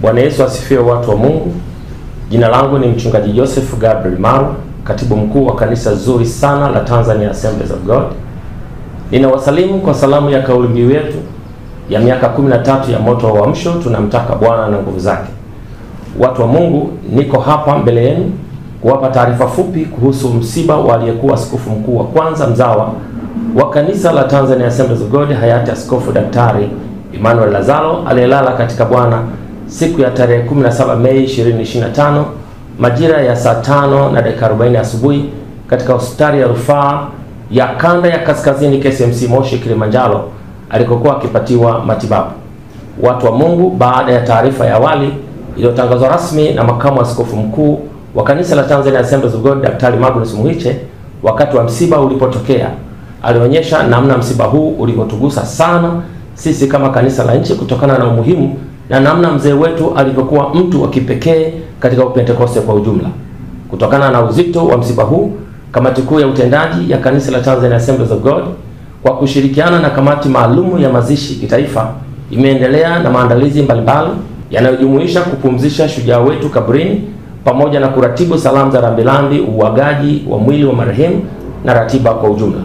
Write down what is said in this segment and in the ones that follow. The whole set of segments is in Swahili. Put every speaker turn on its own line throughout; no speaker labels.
Bwana Yesu asifiwe, watu wa Mungu. Jina langu ni mchungaji Joseph Gabriel Maru, katibu mkuu wa kanisa zuri sana la Tanzania Assemblies of God. Ninawasalimu kwa salamu ya kauli mbiu yetu ya miaka 13 ya moto wa uamsho, tunamtaka Bwana na nguvu zake. Watu wa Mungu, niko hapa mbele yenu kuwapa taarifa fupi kuhusu msiba wa aliyekuwa askofu mkuu wa kwanza mzawa wa kanisa la Tanzania Assemblies of God, hayati Askofu Daktari Emmanuel Lazaro, aliyelala katika Bwana siku ya tarehe 17 Mei 2025 majira ya saa 5:40 asubuhi katika hospitali ya rufaa ya kanda ya kaskazini KCMC Moshi, Kilimanjaro, alikokuwa akipatiwa matibabu. Watu wa Mungu, baada ya taarifa ya awali iliyotangazwa rasmi na makamu askofu mkuu wa kanisa la Tanzania Assemblies of God, Daktari Magnus Muhiche, wakati wa msiba ulipotokea, alionyesha namna msiba huu ulivyotugusa sana sisi kama kanisa la nchi, kutokana na umuhimu na namna mzee wetu alivyokuwa mtu wa kipekee katika Upentekoste kwa ujumla. Kutokana na uzito wa msiba huu, kamati kuu ya utendaji ya kanisa la Tanzania Assemblies of God kwa kushirikiana na kamati maalumu ya mazishi kitaifa imeendelea na maandalizi mbalimbali yanayojumuisha kupumzisha shujaa wetu kaburini pamoja na kuratibu salamu za rambirambi, uagaji wa mwili wa marehemu na ratiba kwa ujumla.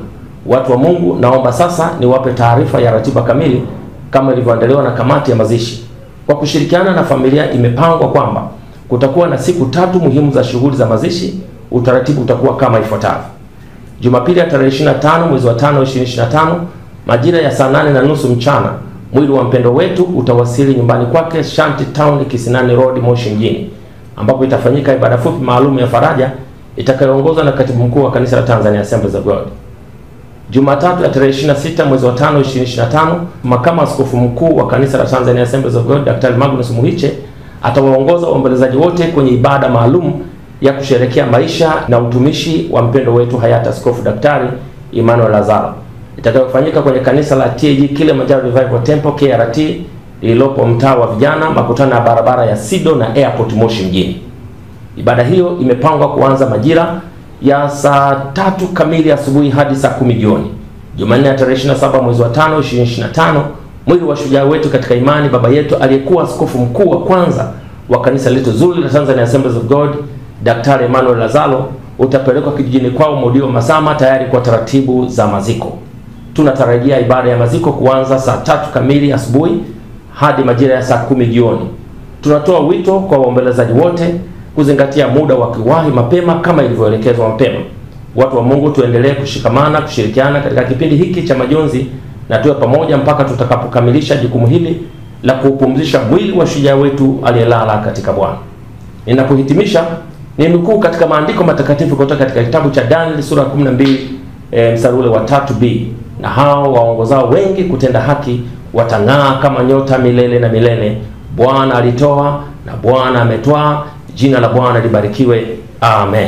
Watu wa Mungu, naomba sasa niwape taarifa ya ratiba kamili kama ilivyoandaliwa na kamati ya mazishi. Kwa kushirikiana na familia, imepangwa kwamba kutakuwa na siku 3 muhimu za shughuli za mazishi. Utaratibu utakuwa kama ifuatavyo. Jumapili ya tarehe 25 mwezi wa 5 2025 majira ya saa 8:30 mchana, mwili wa mpendo wetu utawasili nyumbani kwake Shanty Town, Kisinani Road, Moshi mjini, ambapo itafanyika ibada fupi maalum ya faraja itakayoongozwa na katibu mkuu wa kanisa la Tanzania Assemblies of God. Jumatatu ya tarehe 26 mwezi wa 5 2025 makamu askofu mkuu wa kanisa la Tanzania Assemblies of God, Daktari Magnus Muhiche, atawaongoza waombolezaji wote kwenye ibada maalum ya kusherekea maisha na utumishi wa mpendo wetu hayati Askofu Daktari Emmanuel Lazaro, itakayofanyika kwenye kanisa la TAG Kilimanjaro Revival Temple KRT lililopo mtaa wa vijana, makutano ya barabara ya Sido na Airport Moshi mjini. Ibada hiyo imepangwa kuanza majira ya saa 3 kamili asubuhi hadi saa 10 jioni. Jumanne ya tarehe 27 mwezi wa 5 2025 mwili wa shujaa wetu katika imani, baba yetu aliyekuwa askofu mkuu wa kwanza wa kanisa letu zuri la Tanzania Assemblies of God, Daktari Emmanuel Lazaro, utapelekwa kijijini kwao Modio Masama tayari kwa taratibu za maziko. Tunatarajia ibada ya maziko kuanza saa 3 kamili asubuhi hadi majira ya saa 10 jioni. Tunatoa wito kwa waombolezaji wote kuzingatia muda wa kiwahi mapema kama ilivyoelekezwa mapema. Watu wa Mungu, tuendelee kushikamana, kushirikiana katika kipindi hiki cha majonzi na tuwe pamoja mpaka tutakapokamilisha jukumu hili la kuupumzisha mwili wa shujaa wetu aliyelala katika Bwana. Ninapohitimisha, ni nukuu katika maandiko matakatifu kutoka katika kitabu cha Danieli sura 12 mstari ule wa 3b, na hao waongozao wengi kutenda haki watang'aa kama nyota milele na milele. Bwana alitoa na Bwana ametwaa, jina la Bwana libarikiwe. Amen.